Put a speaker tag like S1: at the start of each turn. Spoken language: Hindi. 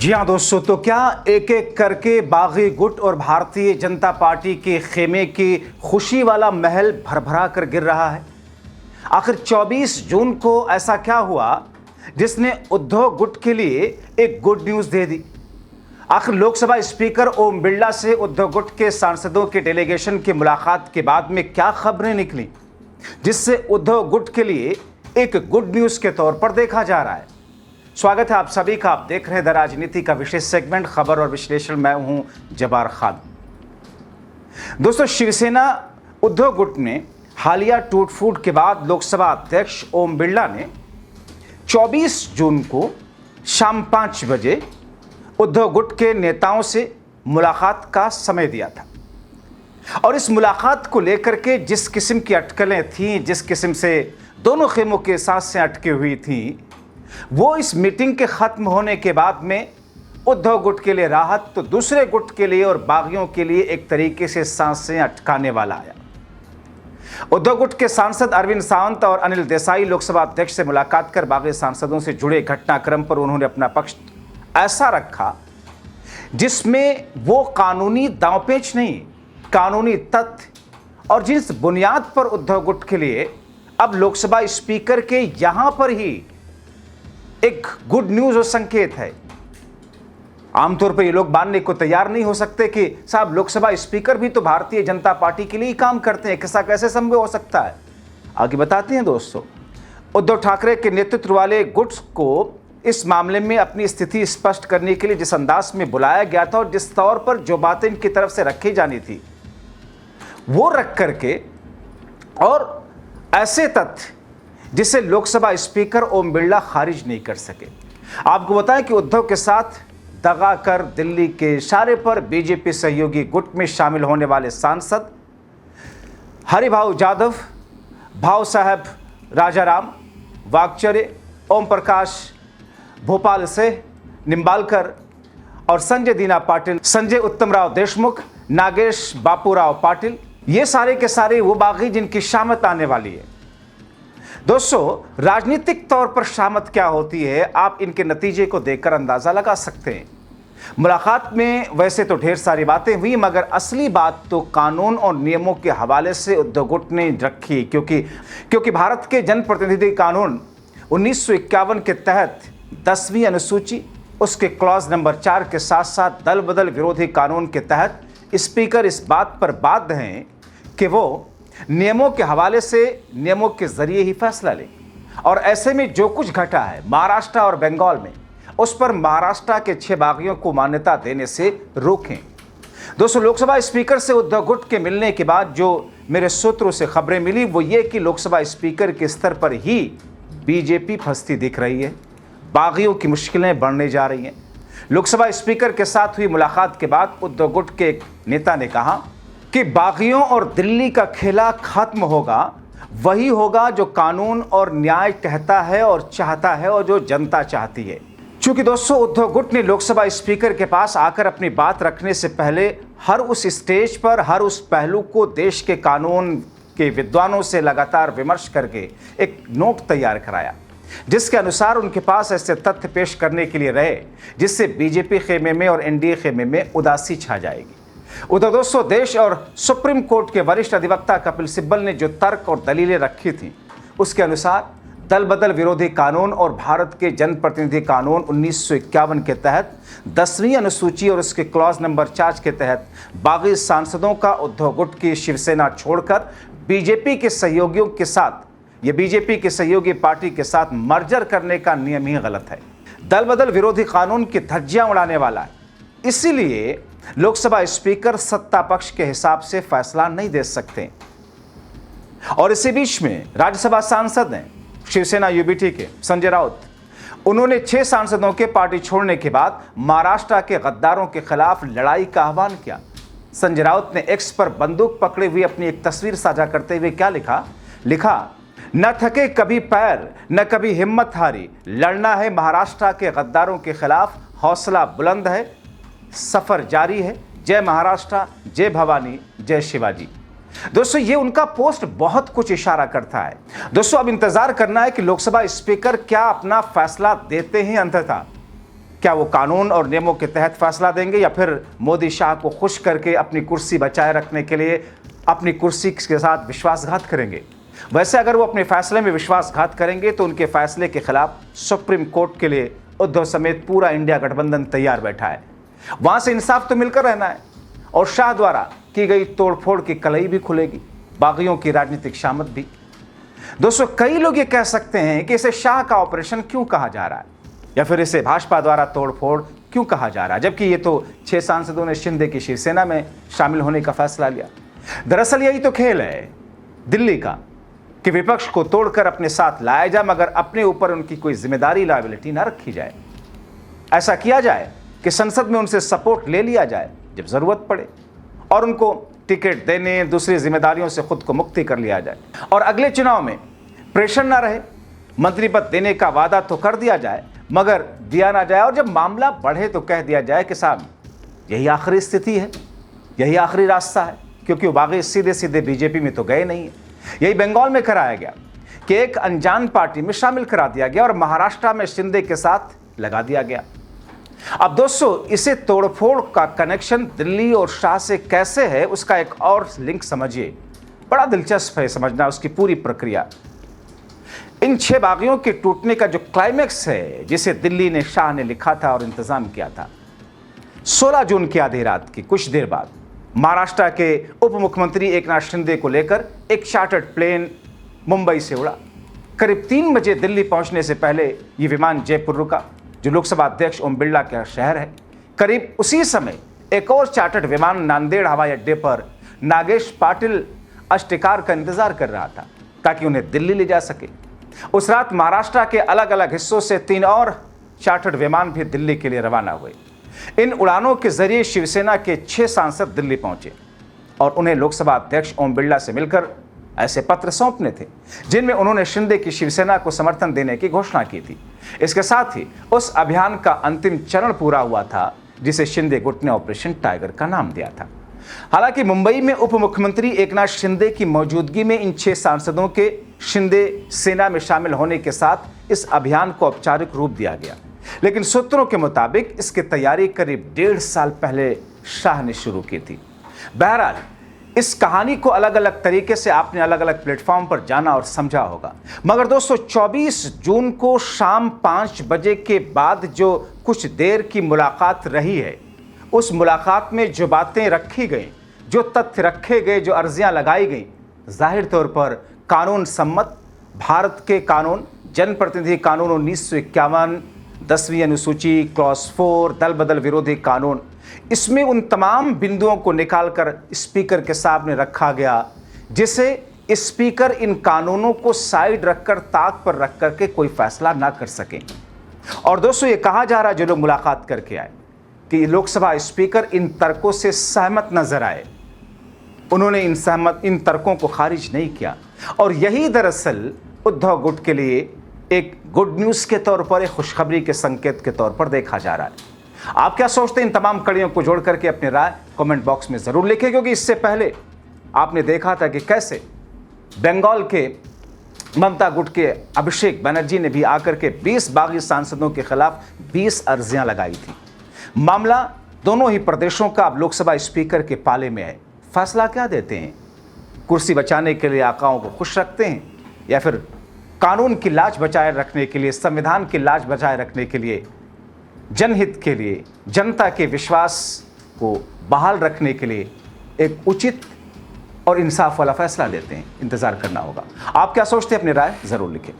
S1: जी हाँ दोस्तों, तो क्या एक एक करके बागी गुट और भारतीय जनता पार्टी के खेमे की खुशी वाला महल भरभरा कर गिर रहा है। आखिर 24 जून को ऐसा क्या हुआ जिसने उद्धव गुट के लिए एक गुड न्यूज़ दे दी। आखिर लोकसभा स्पीकर ओम बिरला से उद्धव गुट के सांसदों के डेलीगेशन की मुलाकात के बाद में क्या खबरें निकली जिससे उद्धव गुट के लिए एक गुड न्यूज़ के तौर पर देखा जा रहा है। स्वागत है आप सभी का। आप देख रहे हैं द राजनीति का विशेष सेगमेंट खबर और विश्लेषण। मैं हूं जबार खान। दोस्तों, शिवसेना उद्धव गुट ने हालिया टूट फूट के बाद लोकसभा अध्यक्ष ओम बिरला ने 24 जून को शाम 5 बजे उद्धव गुट के नेताओं से मुलाकात का समय दिया था और इस मुलाकात को लेकर के जिस किस्म की अटकलें थीं, जिस किस्म से दोनों खेमों के सांसें अटकी हुई थीं, वो इस मीटिंग के खत्म होने के बाद में उद्धव गुट के लिए राहत तो दूसरे गुट के लिए और बागियों के लिए एक तरीके से सांसें अटकाने वाला आया। उद्धव गुट के सांसद अरविंद सावंत और अनिल देसाई लोकसभा अध्यक्ष से मुलाकात कर बागी सांसदों से जुड़े घटनाक्रम पर उन्होंने अपना पक्ष ऐसा रखा जिसमें वो कानूनी दांवपेच नहीं, कानूनी तथ्य और जिस बुनियाद पर उद्धव गुट के लिए अब लोकसभा स्पीकर के यहां पर ही एक गुड न्यूज और संकेत है। आमतौर पर ये लोग मानने को तैयार नहीं हो सकते कि साहब लोकसभा स्पीकर भी तो भारतीय जनता पार्टी के लिए ही काम करते हैं, ऐसा कैसे संभव हो सकता है। आगे बताते हैं दोस्तों, उद्धव ठाकरे के नेतृत्व वाले गुट्स को इस मामले में अपनी स्थिति स्पष्ट करने के लिए जिस अंदाज में बुलाया गया था और जिस तौर पर जो बातें इनकी तरफ से रखी जानी थी वो रख करके और ऐसे तथ्य जिसे लोकसभा स्पीकर ओम बिरला खारिज नहीं कर सके। आपको बताएं कि उद्धव के साथ दगा कर दिल्ली के इशारे पर बीजेपी सहयोगी गुट में शामिल होने वाले सांसद हरिभाऊ जाधव, भाव साहब राजाराम, वाकचरे, ओम प्रकाश भोपाल से निम्बालकर और संजय दीना पाटिल, संजय उत्तमराव देशमुख, नागेश बापूराव पाटिल, ये सारे के सारे वो बागी जिनकी शामत आने वाली है। दोस्तों, राजनीतिक तौर पर शामत क्या होती है आप इनके नतीजे को देखकर अंदाजा लगा सकते हैं। मुलाकात में वैसे तो ढेर सारी बातें हुई मगर असली बात तो कानून और नियमों के हवाले से उद्धव गुट ने रखी, क्योंकि भारत के जनप्रतिनिधि कानून 1951 के तहत 10वीं अनुसूची उसके क्लॉज नंबर 4 के साथ साथ दल बदल विरोधी कानून के तहत स्पीकर इस बात पर बाध्य हैं कि वो नियमों के हवाले से नियमों के जरिए ही फैसला ले और ऐसे में जो कुछ घटा है महाराष्ट्र और बंगाल में उस पर महाराष्ट्र के 6 बागियों को मान्यता देने से रोकें। दोस्तों, लोकसभा स्पीकर से उद्धव गुट के मिलने के बाद जो मेरे सूत्रों से खबरें मिली वो ये कि लोकसभा स्पीकर के स्तर पर ही बीजेपी फंसती दिख रही है, बागियों की मुश्किलें बढ़ने जा रही हैं। लोकसभा स्पीकर के साथ हुई मुलाकात के बाद उद्धव गुट के एक नेता ने कहा कि बागियों और दिल्ली का खेला खत्म होगा, वही होगा जो कानून और न्याय कहता है और चाहता है और जो जनता चाहती है। चूंकि दोस्तों उद्धव गुट ने लोकसभा स्पीकर के पास आकर अपनी बात रखने से पहले हर उस स्टेज पर हर उस पहलू को देश के कानून के विद्वानों से लगातार विमर्श करके एक नोट तैयार कराया जिसके अनुसार उनके पास ऐसे तथ्य पेश करने के लिए रहे जिससे बीजेपी खेमे में और एनडीए खेमे में उदासी छा जाएगी। उधर दोस्तों, देश और सुप्रीम कोर्ट के वरिष्ठ अधिवक्ता कपिल सिब्बल ने जो तर्क और दलीलें रखी थीं उसके अनुसार दल बदल विरोधी कानून और भारत के जनप्रतिनिधि कानून 1951 के तहत 10वीं अनुसूची और उसके क्लॉज नंबर 4 के तहत बागी सांसदों का उद्धव गुट की शिवसेना छोड़कर बीजेपी के सहयोगियों के साथ ये बीजेपी के सहयोगी पार्टी के साथ मर्जर करने का नियम ही गलत है। दल बदल विरोधी कानून की धज्जियां उड़ाने वाला है, इसीलिए लोकसभा स्पीकर सत्ता पक्ष के हिसाब से फैसला नहीं दे सकते। और इसी बीच में राज्यसभा सांसद हैं शिवसेना यूबीटी के संजय राउत, उन्होंने 6 सांसदों के पार्टी छोड़ने के बाद महाराष्ट्र के गद्दारों के खिलाफ लड़ाई का आह्वान किया। संजय राउत ने एक्स पर बंदूक पकड़े हुए अपनी एक तस्वीर साझा करते हुए क्या लिखा, न थके कभी पैर न कभी हिम्मत हारी, लड़ना है महाराष्ट्र के गद्दारों के खिलाफ, हौसला बुलंद है, सफर जारी है, जय महाराष्ट्र, जय भवानी, जय शिवाजी। दोस्तों, ये उनका पोस्ट बहुत कुछ इशारा करता है। दोस्तों, अब इंतजार करना है कि लोकसभा स्पीकर क्या अपना फैसला देते हैं अंततः। क्या वो कानून और नियमों के तहत फैसला देंगे या फिर मोदी शाह को खुश करके अपनी कुर्सी बचाए रखने के लिए अपनी कुर्सी के साथ विश्वासघात करेंगे? वैसे अगर वो अपने फैसले में विश्वासघात करेंगे तो उनके फैसले के खिलाफ सुप्रीम कोर्ट के लिए उद्धव समेत पूरा इंडिया गठबंधन तैयार बैठा है। वहां से इंसाफ तो मिलकर रहना है और शाह द्वारा की गई तोड़फोड़ की कलई भी खुलेगी, बागियों की राजनीतिक शामत भी। दोस्तों, कई लोग ये कह सकते हैं कि इसे शाह का ऑपरेशन क्यों कहा जा रहा है या फिर इसे भाजपा द्वारा तोड़फोड़ क्यों कहा जा रहा है, जबकि ये तो 6 सांसदों ने शिंदे की शिवसेना में शामिल होने का फैसला लिया। दरअसल यही तो खेल है दिल्ली का कि विपक्ष को तोड़कर अपने साथ लाया जाए मगर अपने ऊपर उनकी कोई जिम्मेदारी लायबिलिटी ना रखी जाए। ऐसा किया जाए कि संसद में उनसे सपोर्ट ले लिया जाए जब जरूरत पड़े और उनको टिकट देने, दूसरी जिम्मेदारियों से खुद को मुक्ति कर लिया जाए और अगले चुनाव में प्रेशर ना रहे, मंत्री पद देने का वादा तो कर दिया जाए मगर दिया ना जाए और जब मामला बढ़े तो कह दिया जाए कि साहब यही आखिरी स्थिति है, यही आखिरी रास्ता है, क्योंकि वो बागी सीधे सीधे बीजेपी में तो गए नहीं है। यही बंगाल में कराया गया कि एक अनजान पार्टी में शामिल करा दिया गया और महाराष्ट्र में शिंदे के साथ लगा दिया गया। अब दोस्तों, इसे तोड़फोड़ का कनेक्शन दिल्ली और शाह से कैसे है उसका एक और लिंक समझिए। बड़ा दिलचस्प है समझना उसकी पूरी प्रक्रिया। इन 6 बागियों के टूटने का जो क्लाइमेक्स है, जिसे दिल्ली ने, शाह ने लिखा था और इंतजाम किया था, 16 जून की आधी रात की कुछ देर बाद महाराष्ट्र के उप मुख्यमंत्री एकनाथ शिंदे को लेकर एक चार्टर्ड प्लेन मुंबई से उड़ा। करीब 3 बजे दिल्ली पहुंचने से पहले ये विमान जयपुर रुका, जो लोकसभा अध्यक्ष ओम बिरला का शहर है। करीब उसी समय एक और चार्टर्ड विमान नांदेड़ हवाई अड्डे पर नागेश पाटिल अष्टिकार का इंतजार कर रहा था ताकि उन्हें दिल्ली ले जा सके। उस रात महाराष्ट्र के अलग अलग हिस्सों से 3 और चार्टर्ड विमान भी दिल्ली के लिए रवाना हुए। इन उड़ानों के जरिए शिवसेना के 6 सांसद दिल्ली पहुंचे और उन्हें लोकसभा अध्यक्ष ओम बिरला से मिलकर ऐसे पत्र सौंपने थे जिनमें उन्होंने शिंदे की शिवसेना को समर्थन देने की घोषणा की थी। इसके साथ ही उस अभियान का अंतिम चरण पूरा हुआ था जिसे शिंदे गुट ने ऑपरेशन टाइगर का नाम दिया था। हालांकि मुंबई में उप मुख्यमंत्री एकनाथ शिंदे की मौजूदगी में इन 6 सांसदों के शिंदे सेना में शामिल होने के साथ इस अभियान को औपचारिक रूप दिया गया, लेकिन सूत्रों के मुताबिक इसकी तैयारी करीब 1.5 साल पहले शाह ने शुरू की थी। बहरहाल इस कहानी को अलग अलग तरीके से आपने अलग अलग प्लेटफॉर्म पर जाना और समझा होगा, मगर दोस्तों 24 जून को शाम 5 बजे के बाद जो कुछ देर की मुलाकात रही है, उस मुलाकात में जो बातें रखी गई, जो तथ्य रखे गए, जो अर्जियां लगाई गई, जाहिर तौर पर कानून सम्मत भारत के कानून, जनप्रतिनिधि कानून 1951, 10वीं अनुसूची, क्लॉज 4, दल बदल विरोधी कानून, इसमें उन तमाम बिंदुओं को निकालकर स्पीकर के सामने रखा गया जिसे स्पीकर इन कानूनों को साइड रखकर, ताक पर रख करके कोई फैसला ना कर सकें। और दोस्तों, ये कहा जा रहा है जो लोग मुलाकात करके आए कि लोकसभा स्पीकर इन तर्कों से सहमत नजर आए, उन्होंने इन तर्कों को खारिज नहीं किया और यही दरअसल उद्धव गुट के लिए एक गुड न्यूज़ के तौर पर, एक खुशखबरी के संकेत के तौर पर देखा जा रहा है। आप क्या सोचते हैं? इन तमाम कड़ियों को जोड़ करके अपनी राय कमेंट बॉक्स में ज़रूर लिखें, क्योंकि इससे पहले आपने देखा था कि कैसे बंगाल के ममता गुट के अभिषेक बनर्जी ने भी आकर के 20 बागी सांसदों के खिलाफ 20 अर्जियां लगाई थी। मामला दोनों ही प्रदेशों का अब लोकसभा स्पीकर के पाले में है। फैसला क्या देते हैं? कुर्सी बचाने के लिए आकाओं को खुश रखते हैं या फिर कानून की लाज बचाए रखने के लिए, संविधान की लाज बचाए रखने के लिए, जनहित के लिए, जनता के विश्वास को बहाल रखने के लिए एक उचित और इंसाफ वाला फैसला लेते हैं? इंतजार करना होगा। आप क्या सोचते हैं? अपनी राय जरूर लिखें।